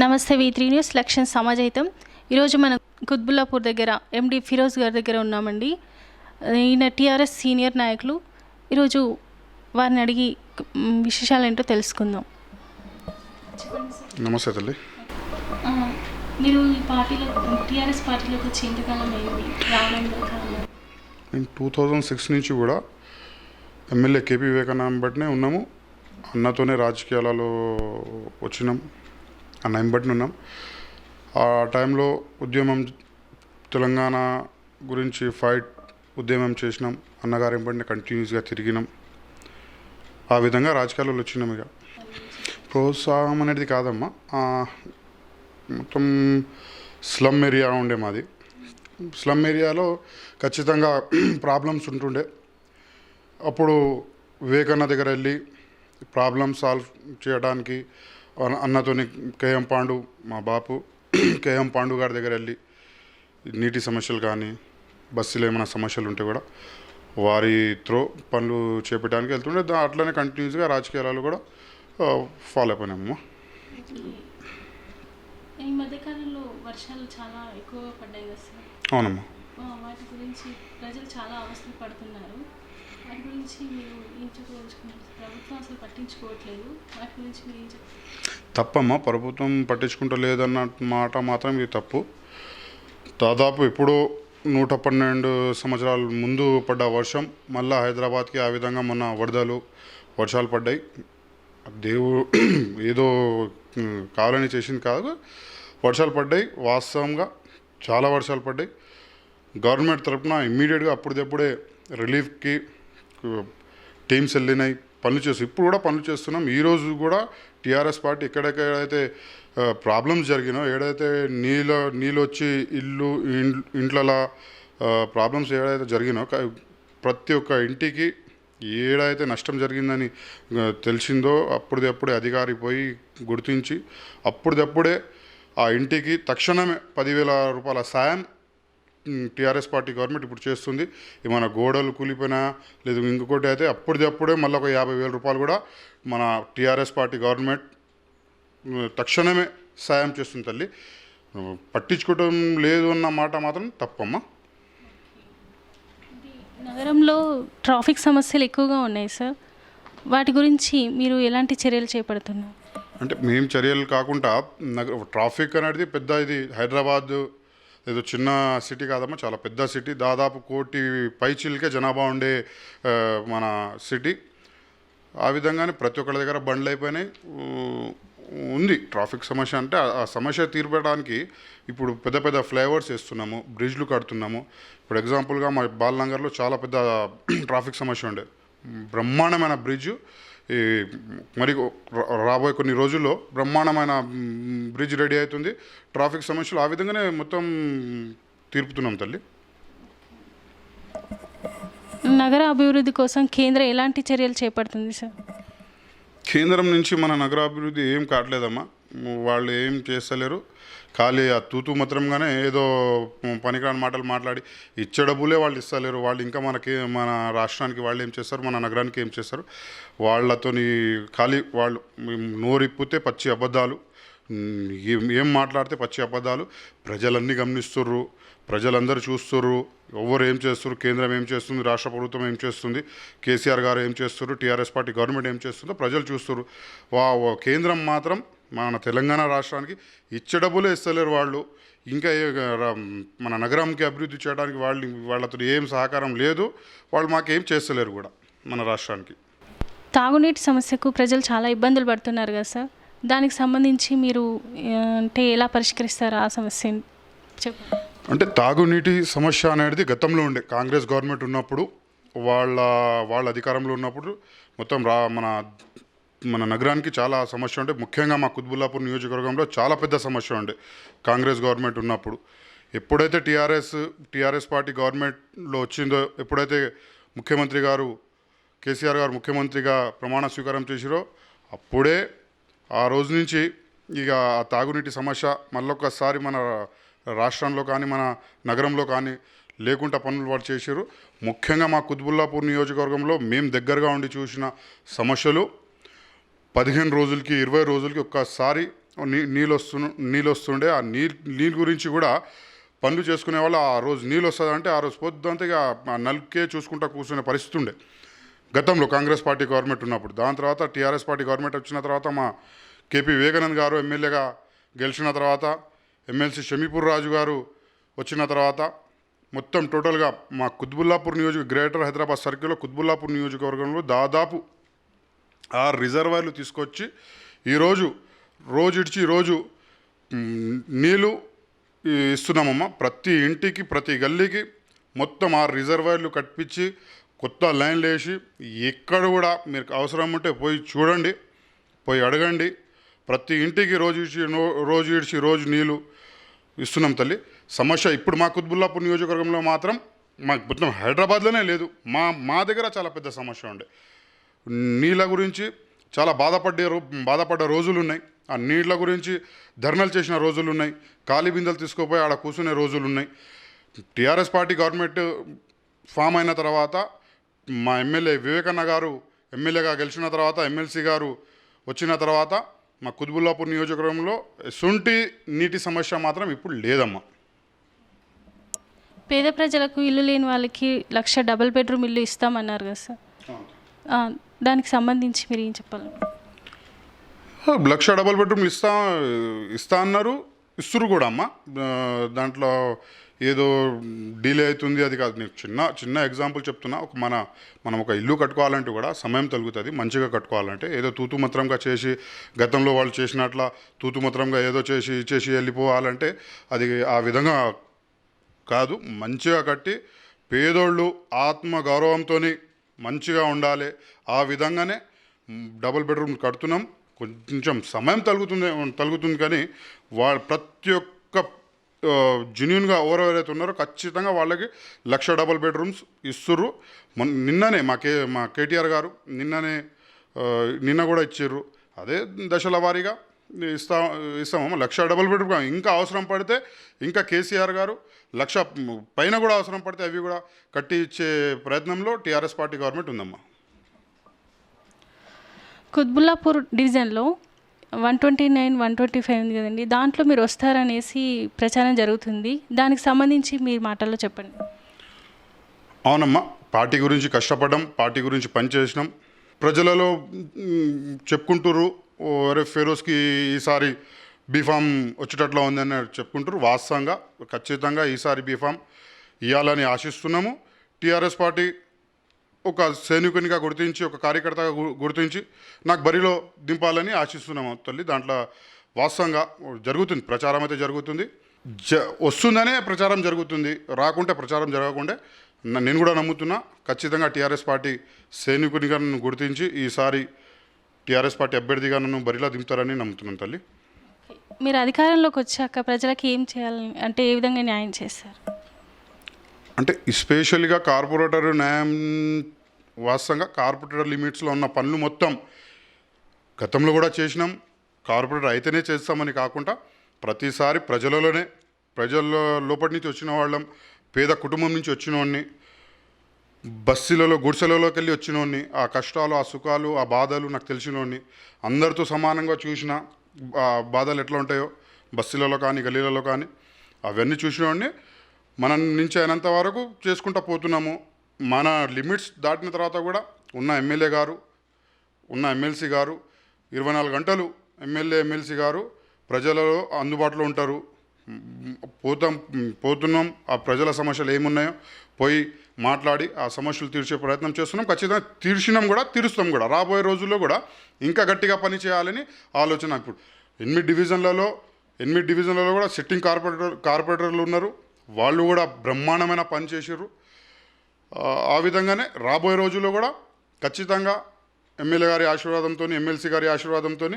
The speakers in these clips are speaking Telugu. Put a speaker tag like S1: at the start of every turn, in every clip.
S1: నమస్తే వి3 న్యూస్ లక్ష్యం సమాజహితం. ఈరోజు మనం కుత్బుల్లాపూర్ దగ్గర ఎండి ఫిరోజ్ గారి దగ్గర ఉన్నామండి. ఈయన టీఆర్ఎస్ సీనియర్ నాయకులు. ఈరోజు వారిని అడిగి విశేషాలు ఏంటో తెలుసుకుందాం.
S2: నమస్తే తల్లి.
S1: మీరు ఈ పార్టీలో టీఆర్ఎస్ పార్టీలోకి వచ్చి ఎంతకాలం అయింది? రావడం
S2: నేను 2006 నుంచి కూడా ఎమ్మెల్యే కేపీ వివేకానంద బట్టినే ఉన్నాము. అన్నతోనే రాజకీయాలలో వచ్చినాం, అన్న ఎంబటిని ఉన్నాం. ఆ టైంలో ఉద్యమం, తెలంగాణ గురించి ఫైట్ ఉద్యమం చేసినాం. అన్నగారు ఎంబటిని కంటిన్యూస్గా తిరిగినాం. ఆ విధంగా రాజకీయాలలో వచ్చినాం. ఇక ప్రోత్సాహం అనేది కాదమ్మా, మొత్తం స్లమ్ ఏరియా ఉండే మాది. స్లమ్ ఏరియాలో ఖచ్చితంగా ప్రాబ్లమ్స్ ఉంటుండే. అప్పుడు వివేకన్న దగ్గర వెళ్ళి ప్రాబ్లమ్ సాల్వ్ చేయడానికి అన్నతోని కేఎం పాండు, మా బాపు కేఎం పాండు గారి దగ్గర వెళ్ళి నీటి సమస్యలు కానీ బస్సులో ఏమైనా సమస్యలు ఉంటే కూడా వారి త్రో పనులు చేపట్టడానికి వెళ్తుండే. అట్లనే కంటిన్యూస్గా రాజకీయాలు కూడా ఫాలో అయిపోయినామమ్మా.
S1: ఈ మధ్యకాలంలో వర్షాలు చాలా ఎక్కువగా పడ్డాయి కదా సార్?
S2: అవునమ్మా.
S1: వాటి గురించి ప్రజలు చాలా అవస్థలు పడుతున్నారు. వాటి గురించి మీరు ఏం చెప్పదలుచుకున్నారు? ప్రభుత్వం అసలు పట్టించుకోవట్లేదు. వాటి గురించి మీరు ఏం చెప్తారు?
S2: తప్పమ్మా, ప్రభుత్వం పట్టించుకుంటలేదన్న మాట మాత్రం ఇది తప్పు. దాదాపు ఎప్పుడో 112 సంవత్సరాల ముందు పడ్డ వర్షం మళ్ళీ హైదరాబాద్కి ఆ విధంగా మొన్న వరదలు వర్షాలు పడ్డాయి. దేవుడు ఏదో కావాలని చేసింది కాదు, వర్షాలు పడ్డాయి. వాస్తవంగా చాలా వర్షాలు పడ్డాయి. గవర్నమెంట్ తరఫున ఇమ్మీడియట్గా అప్పుడప్పుడే రిలీఫ్కి టీమ్స్ వెళ్ళినాయి, పనులు చేస్తాం. ఇప్పుడు కూడా పనులు చేస్తున్నాం. ఈరోజు కూడా టీఆర్ఎస్ పార్టీ ఎక్కడెక్కడైతే ప్రాబ్లమ్స్ జరిగినో, ఏదైతే నీళ్ళు వచ్చి ఇంట్లలో ప్రాబ్లమ్స్ ఏదైతే జరిగినో, ప్రతి ఒక్క ఇంటికి ఏదైతే నష్టం జరిగిందని తెలిసిందో అప్పుడప్పుడే అధికారి పోయి గుర్తించి అప్పుడప్పుడే ఆ ఇంటికి తక్షణమే 10,000 రూపాయల సాయం టీఆర్ఎస్ పార్టీ గవర్నమెంట్ ఇప్పుడు చేస్తుంది. ఏమైనా గోడలు కూలిపోయినా లేదు ఇంకొకటి అయితే అప్పుడప్పుడే మళ్ళీ ఒక 50,000 రూపాయలు కూడా మన టీఆర్ఎస్ పార్టీ గవర్నమెంట్ తక్షణమే సాయం చేస్తుంది. తల్లి, పట్టించుకోవటం లేదు అన్న మాట మాత్రం తప్పమ్మా.
S1: నగరంలో ట్రాఫిక్ సమస్యలు ఎక్కువగా ఉన్నాయి సార్. వాటి గురించి మీరు ఎలాంటి చర్యలు చేపడుతున్నారు?
S2: అంటే మేము చర్యలు కాకుండా ట్రాఫిక్ అనేది పెద్ద, ఇది హైదరాబాద్ ఏదో చిన్న సిటీ కాదమ్మా, చాలా పెద్ద సిటీ. దాదాపు 1 కోటి పైచిల్కే జనాభా ఉండే మన సిటీ. ఆ విధంగానే ప్రతి ఒక్కరి దగ్గర బండ్లు అయిపోయినాయి. ఉంది ట్రాఫిక్ సమస్య. అంటే ఆ సమస్య తీర్పడానికి ఇప్పుడు పెద్ద పెద్ద ఫ్లైఓవర్స్ వేస్తున్నాము, బ్రిడ్జ్లు కడుతున్నాము. ఇప్పుడు ఎగ్జాంపుల్గా మా బాలనగర్లో చాలా పెద్ద ట్రాఫిక్ సమస్య ఉండే, బ్రహ్మాండమైన బ్రిడ్జ్. ఈ మరి రాబోయే కొన్ని రోజుల్లో బ్రహ్మాండమైన బ్రిడ్జ్ రెడీ అవుతుంది. ట్రాఫిక్ సమస్యలు ఆ విధంగానే మొత్తం తీర్పుతున్నాం తల్లి.
S1: నగర అభివృద్ధి కోసం కేంద్రం ఎలాంటి చర్యలు చేపడుతుంది సార్?
S2: కేంద్రం నుంచి మన నగరాభివృద్ధి ఏం కావట్లేదమ్మా. వాళ్ళు ఏం చేస్తలేరు. ఖాళీ ఆ తూతూ మాత్రంగానే ఏదో పనికిరాని మాటలు మాట్లాడి ఇచ్చే డబ్బులే వాళ్ళు ఇస్తలేరు. వాళ్ళు ఇంకా మన రాష్ట్రానికి వాళ్ళు ఏం చేస్తారు, మన నగరానికి ఏం చేస్తారు? వాళ్ళతోని ఖాళీ వాళ్ళు నోరిప్పితే పచ్చి అబద్ధాలు, ఏం మాట్లాడితే పచ్చి అబద్ధాలు. ప్రజలన్నీ గమనిస్తుర్రు, ప్రజలందరూ చూస్తుర్రు. ఎవరు ఏం చేస్తున్నారు, కేంద్రం ఏం చేస్తుంది, రాష్ట్ర ప్రభుత్వం ఏం చేస్తుంది, కేసీఆర్ గారు ఏం చేస్తున్నారు, టీఆర్ఎస్ పార్టీ గవర్నమెంట్ ఏం చేస్తుందో ప్రజలు చూస్తున్నారు. కేంద్రం మాత్రం మన తెలంగాణ రాష్ట్రానికి ఇచ్చే డబ్బులే ఇస్తలేరు వాళ్ళు. ఇంకా మన నగరంకి అభివృద్ధి చేయడానికి వాళ్ళతో ఏం సహకారం లేదు. వాళ్ళు మాకేం చేస్తలేరు కూడా మన రాష్ట్రానికి.
S1: తాగునీటి సమస్యకు ప్రజలు చాలా ఇబ్బందులు పడుతున్నారు కదా సార్, దానికి సంబంధించి మీరు అంటే ఎలా పరిష్కరిస్తారు ఆ సమస్యని చెప్పండి.
S2: అంటే తాగునీటి సమస్య అనేది గతంలో ఉండే కాంగ్రెస్ గవర్నమెంట్ ఉన్నప్పుడు, వాళ్ళ అధికారంలో ఉన్నప్పుడు మొత్తం మన నగరానికి చాలా సమస్య ఉండే. ముఖ్యంగా మా కుత్బుల్లాపూర్ నియోజకవర్గంలో చాలా పెద్ద సమస్య ఉండే కాంగ్రెస్ గవర్నమెంట్ ఉన్నప్పుడు. ఎప్పుడైతే టీఆర్ఎస్ పార్టీ గవర్నమెంట్లో వచ్చిందో, ఎప్పుడైతే ముఖ్యమంత్రి గారు కేసీఆర్ గారు ముఖ్యమంత్రిగా ప్రమాణ స్వీకారం చేసిరో, అప్పుడే ఆ రోజు నుంచి ఇక ఆ తాగునీటి సమస్య మళ్ళొక్కసారి మన రాష్ట్రంలో కానీ మన నగరంలో కానీ లేకుండా పనులు వాళ్ళు చేశారు. ముఖ్యంగా మా కుత్బుల్లాపూర్ నియోజకవర్గంలో మేము దగ్గరగా ఉండి చూసిన సమస్యలు 15 రోజులకి 20 రోజులకి ఒక్కసారి నీళ్ళు వస్తుండే ఆ నీళ్ళు గురించి కూడా పనులు చేసుకునే వాళ్ళు ఆ రోజు నీళ్ళు వస్తుందంటే ఆ రోజు పొద్దుంతా ఇక ఆ నలుకే చూసుకుంటా కూర్చునే పరిస్థితి ఉండే గతంలో కాంగ్రెస్ పార్టీ గవర్నమెంట్ ఉన్నప్పుడు. దాని తర్వాత టీఆర్ఎస్ పార్టీ గవర్నమెంట్ వచ్చిన తర్వాత మా కేపీ వివేకానంద్ గారు ఎమ్మెల్యేగా గెలిచిన తర్వాత ఎమ్మెల్సీ షమీపూర్ రాజు గారు వచ్చిన తర్వాత మొత్తం టోటల్గా మా కుత్బుల్లాపూర్ గ్రేటర్ హైదరాబాద్ సర్కిల్లో కుత్బుల్లాపూర్ నియోజకవర్గంలో దాదాపు 6 రిజర్వాయర్లు తీసుకొచ్చి ఈరోజు రోజు నీళ్ళు ఇస్తున్నామమ్మా. ప్రతి ఇంటికి ప్రతి గల్లీకి మొత్తం 6 రిజర్వాయర్లు కట్టించి కొత్త లైన్లు వేసి ఎక్కడ కూడా మీరు అవసరం ఉంటే పోయి చూడండి, పోయి అడగండి. ప్రతి ఇంటికి రోజు నీళ్ళు ఇస్తున్నాం తల్లి. సమస్య ఇప్పుడు మా కుత్బుల్లాపూర్ నియోజకవర్గంలో మాత్రం మాకు మొత్తం హైదరాబాద్లోనే లేదు, మా దగ్గర చాలా పెద్ద సమస్య ఉండే. నీళ్ళ గురించి చాలా బాధపడ్డ రోజులు ఉన్నాయి. ఆ నీళ్ళ గురించి ధర్నాలు చేసిన రోజులు ఉన్నాయి, ఖాళీ బిందెలు తీసుకుపోయి ఆడ కూర్చునే రోజులు ఉన్నాయి. టీఆర్ఎస్ పార్టీ గవర్నమెంట్ ఫామ్ అయిన తర్వాత మా ఎమ్మెల్యే వివేకన్న గారు ఎమ్మెల్యేగా గెలిచిన తర్వాత ఎమ్మెల్సీ గారు వచ్చిన తర్వాత మా కుత్బుల్లాపూర్ నియోజకవర్గంలో ఎసుంటి నీటి సమస్య మాత్రం ఇప్పుడు లేదమ్మా.
S1: పేద ప్రజలకు ఇల్లు లేని వాళ్ళకి 1,00,000 డబుల్ బెడ్రూమ్ ఇల్లు ఇస్తామన్నారు కదా సార్, దానికి సంబంధించి మీరు ఏం చెప్పాలి?
S2: 1,00,000 డబుల్ బెడ్రూమ్లు ఇస్తా అన్నారు, ఇస్తురు కూడా అమ్మ. దాంట్లో ఏదో డిలే అవుతుంది అది కాదు. నీకు చిన్న ఎగ్జాంపుల్ చెప్తున్నా. మనం ఒక ఇల్లు కట్టుకోవాలంటే కూడా సమయం తగ్గుతుంది. మంచిగా కట్టుకోవాలంటే ఏదో తూతుమంత్రంగా చేసి గతంలో వాళ్ళు చేసినట్ల తూతుమంత్రంగా ఏదో చేసి వెళ్ళిపోవాలంటే అది ఆ విధంగా కాదు. మంచిగా కట్టి పేదోళ్ళు ఆత్మగౌరవంతో మంచిగా ఉండాలి. ఆ విధంగానే డబుల్ బెడ్రూమ్ కడుతున్నాం. కొంచెం సమయం తగ్గుతుంది కానీ ప్రతి ఒక్క జెన్యూన్గా ఎవరైతే ఉన్నారో ఖచ్చితంగా వాళ్ళకి 1,00,000 డబుల్ బెడ్రూమ్స్ ఇస్తుర్రు. నిన్ననే మా కేటీఆర్ గారు నిన్న కూడా ఇచ్చిర్రు. అదే దశల వారీగా ఇస్తామమ్మ. 1,00,000 డబుల్ బెడ్రూమ్ ఇంకా అవసరం పడితే ఇంకా కేసీఆర్ గారు 1,00,000 పైన కూడా అవసరం పడితే అవి కూడా కట్టి ఇచ్చే ప్రయత్నంలో టీఆర్ఎస్ పార్టీ గవర్నమెంట్ ఉందమ్మా.
S1: కుత్బుల్లాపూర్ డివిజన్లో 129, 125 ఉంది కదండి, దాంట్లో మీరు వస్తారనేసి ప్రచారం జరుగుతుంది. దానికి సంబంధించి మీ మాటల్లో చెప్పండి.
S2: అవునమ్మా, పార్టీ గురించి కష్టపడ్డాం, పార్టీ గురించి పనిచేసినాం. ప్రజలలో చెప్పుకుంటారు ఫెరోజ్కి ఈసారి బీఫామ్ వచ్చేటట్లు ఉందని చెప్పుకుంటారు. వాస్తవంగా ఖచ్చితంగా ఈసారి బీఫామ్ ఇవ్వాలని ఆశిస్తున్నాము. టీఆర్ఎస్ పార్టీ ఒక సైనికునిగా గుర్తించి ఒక కార్యకర్తగా గుర్తించి నాకు బరిలో దింపాలని ఆశిస్తున్నాము తల్లి. దాంట్లో వాస్తవంగా జరుగుతుంది, ప్రచారం అయితే జరుగుతుంది. వస్తుందనే ప్రచారం జరుగుతుంది, రాకుంటే ప్రచారం జరగకుండా నేను కూడా నమ్ముతున్నా. ఖచ్చితంగా టీఆర్ఎస్ పార్టీ సైనికునిగా నన్ను గుర్తించి ఈసారి టీఆర్ఎస్ పార్టీ అభ్యర్థిగా నన్ను బరిలో దింపుతారని నమ్ముతున్నాను తల్లి.
S1: మీరు అధికారంలోకి వచ్చాక ప్రజలకు ఏం చేయాలి అంటే ఏ విధంగా న్యాయం చేస్తారు?
S2: అంటే ఎస్పెషల్గా కార్పొరేటర్ న్యాయం, వాస్తవంగా కార్పొరేటర్ లిమిట్స్లో ఉన్న పనులు మొత్తం గతంలో కూడా చేసినాం. కార్పొరేటర్ అయితేనే చేస్తామని కాకుండా ప్రతిసారి ప్రజల లోపటి నుంచి వచ్చిన వాళ్ళం, పేద కుటుంబం నుంచి వచ్చిన వాడిని, గుడిసెలలోకి వెళ్ళి వచ్చిన వాడిని, ఆ కష్టాలు, ఆ సుఖాలు, ఆ బాధలు నాకు తెలిసిన వాడిని, అందరితో సమానంగా చూసిన ఆ బాధలు ఎట్లా ఉంటాయో బస్సులలో కానీ గల్లీలలో కానీ అవన్నీ చూసిన వాడిని. మన నుంచి అయినంత వరకు చేసుకుంటూ పోతున్నాము. మన లిమిట్స్ దాటిన తర్వాత కూడా ఉన్న ఎమ్మెల్యే గారు, ఉన్న ఎమ్మెల్సీ గారు 24 గంటలు ఎమ్మెల్సీ గారు ప్రజలలో అందుబాటులో ఉంటారు. పోతున్నాం, ఆ ప్రజల సమస్యలు ఏమున్నాయో పోయి మాట్లాడి ఆ సమస్యలు తీర్చే ప్రయత్నం చేస్తున్నాం. ఖచ్చితంగా తీరుస్తాం కూడా. రాబోయే రోజుల్లో కూడా ఇంకా గట్టిగా పని చేయాలని ఆలోచన. ఇప్పుడు 8 డివిజన్లలో కూడా సిట్టింగ్ కార్పొరేటర్లు ఉన్నారు. వాళ్ళు కూడా బ్రహ్మాండమైన పని చేసారు. ఆ విధంగానే రాబోయే రోజుల్లో కూడా ఖచ్చితంగా ఎమ్మెల్యే గారి ఆశీర్వాదంతో, ఎమ్మెల్సీ గారి ఆశీర్వాదంతో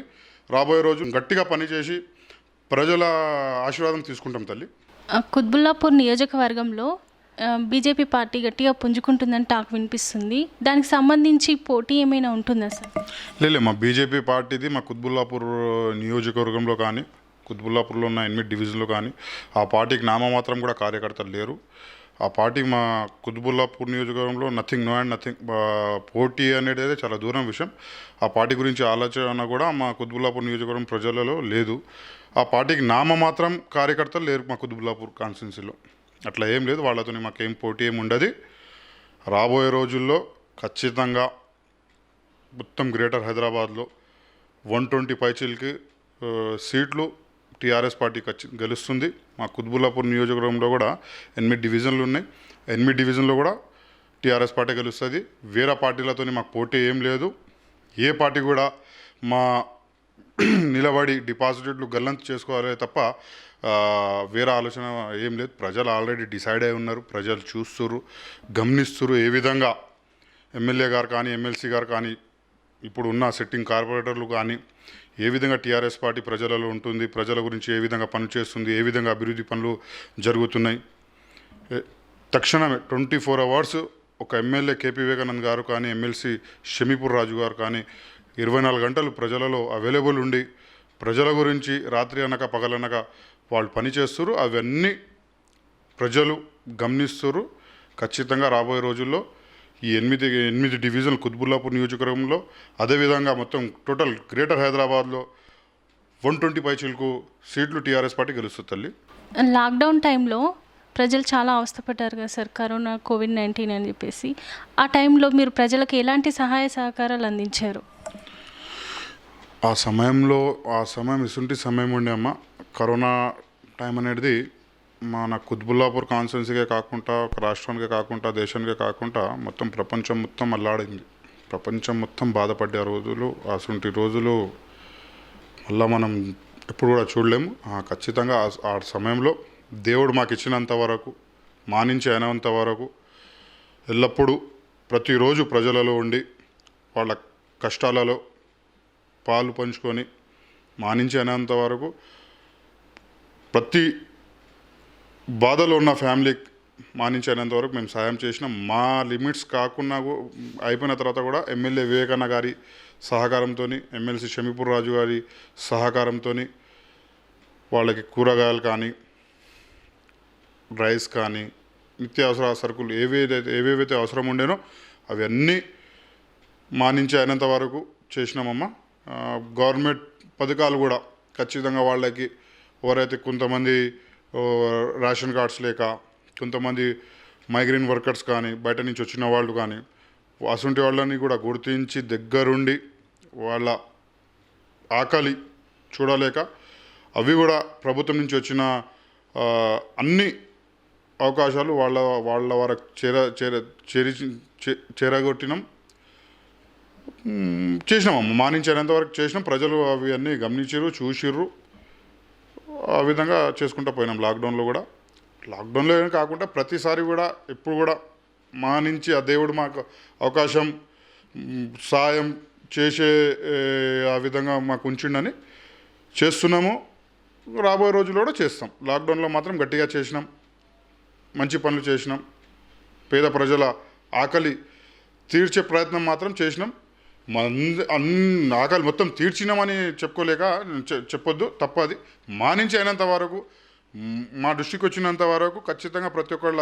S2: రాబోయే రోజు గట్టిగా పనిచేసి ప్రజల ఆశీర్వాదం తీసుకుంటాం తల్లి.
S1: కుత్బుల్లాపూర్ నియోజకవర్గంలో బీజేపీ పార్టీ గట్టిగా పుంజుకుంటుందని టాక్ వినిపిస్తుంది. దానికి సంబంధించి పోటీ ఏమైనా ఉంటుందా సార్?
S2: లేదు, మా బీజేపీ పార్టీది మా కుత్బుల్లాపూర్ నియోజకవర్గంలో కానీ కుత్బుల్లాపూర్లో ఉన్న 8 డివిజన్లు కానీ ఆ పార్టీకి నామమాత్రం కూడా కార్యకర్తలు లేరు. ఆ పార్టీ మా కుతుబుల్లాపూర్ నియోజకవర్గంలో నథింగ్, నో అండ్ నథింగ్. పోటీ అనేది అయితే చాలా దూరం విషయం. ఆ పార్టీ గురించి ఆలోచన కూడా మా కుతుబుల్లాపూర్ నియోజకవర్గం ప్రజలలో లేదు. ఆ పార్టీకి నామమాత్రం కార్యకర్తలు లేరు మా కుతుబుల్లాపూర్ కాన్స్టిట్యున్సీలో. అట్లా ఏం లేదు, వాళ్ళతో మాకేం పోటీ ఏమి ఉండదు. రాబోయే రోజుల్లో ఖచ్చితంగా మొత్తం గ్రేటర్ హైదరాబాద్లో 120 పైచీలకి సీట్లు టీఆర్ఎస్ పార్టీ గెలుస్తుంది. మా కుతుబుల్లాపూర్ నియోజకవర్గంలో కూడా 8 డివిజన్లు ఉన్నాయి. 8 డివిజన్లో కూడా టీఆర్ఎస్ పార్టీ గెలుస్తుంది. వేరే పార్టీలతో మాకు పోటీ ఏం లేదు. ఏ పార్టీ కూడా మా నిలబడి డిపాజిట్లు గల్లంతు చేసుకోవాలి తప్ప వేరే ఆలోచన ఏం లేదు. ప్రజలు ఆల్రెడీ డిసైడ్ అయి ఉన్నారు. ప్రజలు చూస్తున్నారు, గమనిస్తున్నారు. ఏ విధంగా ఎమ్మెల్యే గారు కానీ, ఎమ్మెల్సీ గారు కానీ, ఇప్పుడు ఉన్న సిట్టింగ్ కార్పొరేటర్లు కానీ ఏ విధంగా టీఆర్ఎస్ పార్టీ ప్రజలలో ఉంటుంది, ప్రజల గురించి ఏ విధంగా పనిచేస్తుంది, ఏ విధంగా అభివృద్ధి పనులు జరుగుతున్నాయి. తక్షణమే 24 అవర్స్ ఒక ఎమ్మెల్యే కేపీ వివేకానంద్ గారు కానీ, ఎమ్మెల్సీ షమీపూర్ రాజు గారు కానీ 24 గంటలు ప్రజలలో అవైలబుల్ ఉండి ప్రజల గురించి రాత్రి అనక పగలనక వాళ్ళు పనిచేస్తారు. అవన్నీ ప్రజలు గమనిస్తారు. ఖచ్చితంగా రాబోయే రోజుల్లో ఈ 8 డివిజన్ కుతుబుల్లాపూర్ నియోజకవర్గంలో, అదేవిధంగా మొత్తం టోటల్ గ్రేటర్ హైదరాబాద్లో 120 పైచీలకు సీట్లు టీఆర్ఎస్ పార్టీ గెలుస్తుంది తల్లి.
S1: లాక్డౌన్ టైంలో ప్రజలు చాలా అవస్థపడ్డారు కదా సార్, కరోనా కోవిడ్-19 అని చెప్పేసి. ఆ టైంలో మీరు ప్రజలకు ఎలాంటి సహాయ సహకారాలు అందించారు?
S2: ఆ సమయం ఇసుంటి సమయం ఉండే అమ్మ. కరోనా టైం అనేది మన కుతుబుల్లాపూర్ కాన్స్టిట్యున్సీకే కాకుండా, ఒక రాష్ట్రానికే కాకుండా, దేశానికే కాకుండా మొత్తం ప్రపంచం మొత్తం అల్లాడింది. ప్రపంచం మొత్తం బాధపడ్డే రోజులు, అటువంటి రోజులు మళ్ళీ మనం ఎప్పుడు కూడా చూడలేము. ఖచ్చితంగా ఆ సమయంలో దేవుడు మాకు ఇచ్చినంత వరకు, మా నుంచి అయినంత వరకు ఎల్లప్పుడూ ప్రతిరోజు ప్రజలలో ఉండి వాళ్ళ కష్టాలలో పాలు పంచుకొని మా నుంచి అయినంత వరకు ప్రతి బాధలో ఉన్న ఫ్యామిలీ మా నుంచి అయినంత వరకు మేము సాయం చేసినాం. మా లిమిట్స్ కాకుండా అయిపోయిన తర్వాత కూడా ఎమ్మెల్యే వివేకన్న గారి సహకారంతో, ఎమ్మెల్సీ షమీపూర్ రాజు గారి సహకారంతో వాళ్ళకి కూరగాయలు కానీ, రైస్ కానీ, నిత్యావసర సరుకులు ఏవేవైతే అవసరం ఉండేనో అవన్నీ మా నుంచి అయినంత వరకు చేసినామమ్మ. గవర్నమెంట్ పథకాలు కూడా ఖచ్చితంగా వాళ్ళకి ఎవరైతే కొంతమంది రేషన్ కార్డ్స్ లేక, కొంతమంది మైగ్రేన్ వర్కర్స్ కానీ, బయట నుంచి వచ్చిన వాళ్ళు కానీ, అటువంటి వాళ్ళని కూడా గుర్తించి దగ్గరుండి వాళ్ళ ఆకలి చూడలేక అవి కూడా ప్రభుత్వం నుంచి వచ్చిన అన్ని అవకాశాలు వాళ్ళ వరకు చేరగొట్టినాం, చేసినామమ్మ. మా నుంచి అయినంతవరకు చేసినాం. ప్రజలు అవి అన్నీ గమనించారు, చూసిర్రు. ఆ విధంగా చేసుకుంటూ పోయినాం. లాక్డౌన్లో కాకుండా ప్రతిసారి కూడా ఎప్పుడు కూడా మా నుంచి ఆ దేవుడు మాకు అవకాశం, సాయం చేసే ఆ విధంగా మాకు ఉంచిండని చేస్తున్నాము. రాబోయే రోజుల్లో కూడా చేస్తాం. లాక్డౌన్లో మాత్రం గట్టిగా చేసినాం, మంచి పనులు చేసినాం. పేద ప్రజల ఆకలి తీర్చే ప్రయత్నం మాత్రం చేసినాం. ఆకలి మొత్తం తీర్చినామని చెప్పుకోలేక చెప్పొద్దు, తప్పది. మా నుంచి అయినంత వరకు, మా దృష్టికి వచ్చినంత వరకు ఖచ్చితంగా ప్రతి ఒక్కళ్ళ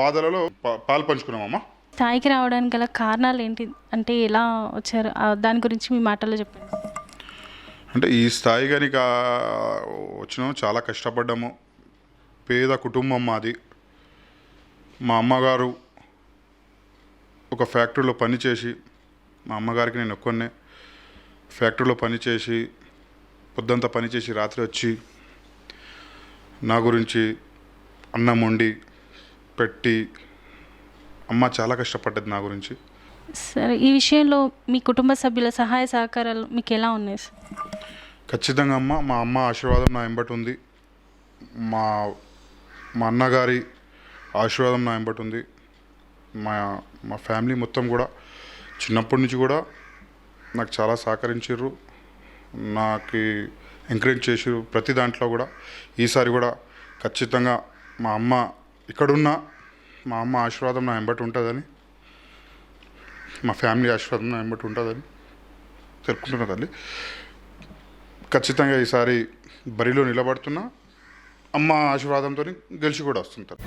S2: బాధలలో పాలు పంచుకున్నామమ్మా.
S1: స్థాయికి రావడానికి గల కారణాలు ఏంటి, అంటే ఎలా వచ్చారు, దాని గురించి మీ మాటల్లో చెప్పండి.
S2: అంటే ఈ స్థాయి కానీ వచ్చినాము, చాలా కష్టపడ్డాము. పేద కుటుంబం మాది. మా అమ్మగారు ఒక ఫ్యాక్టరీలో పనిచేసి, మా అమ్మగారికి నేను ఒక్కనే ఫ్యాక్టరీలో పనిచేసి, పొద్దంతా పనిచేసి రాత్రి వచ్చి నా గురించి అన్నం వండి పెట్టి, అమ్మ చాలా కష్టపడ్డది నా గురించి.
S1: సరే, ఈ విషయంలో మీ కుటుంబ సభ్యుల సహాయ సహకారాలు మీకు ఎలా ఉన్నాయి?
S2: ఖచ్చితంగా అమ్మ, మా అమ్మ ఆశీర్వాదం నా వెంబటి ఉంది. మా అన్నగారి ఆశీర్వాదం నా వెంబటి ఉంది. మా ఫ్యామిలీ మొత్తం కూడా చిన్నప్పటి నుంచి కూడా నాకు చాలా సహకరించారు, నాకు ఎంకరేజ్ చేసారు ప్రతి దాంట్లో కూడా. ఈసారి కూడా ఖచ్చితంగా మా అమ్మ ఇక్కడున్న మా అమ్మ ఆశీర్వాదం నా వెంబటి ఉంటుందని, మా ఫ్యామిలీ ఆశీర్వాదం నా వెంబటి ఉంటుందని తెలుపుకుంటున్నా తల్లి. ఖచ్చితంగా ఈసారి బరిలో నిలబడుతున్నా. అమ్మ ఆశీర్వాదంతో గెలిచి కూడా వస్తుంటారు.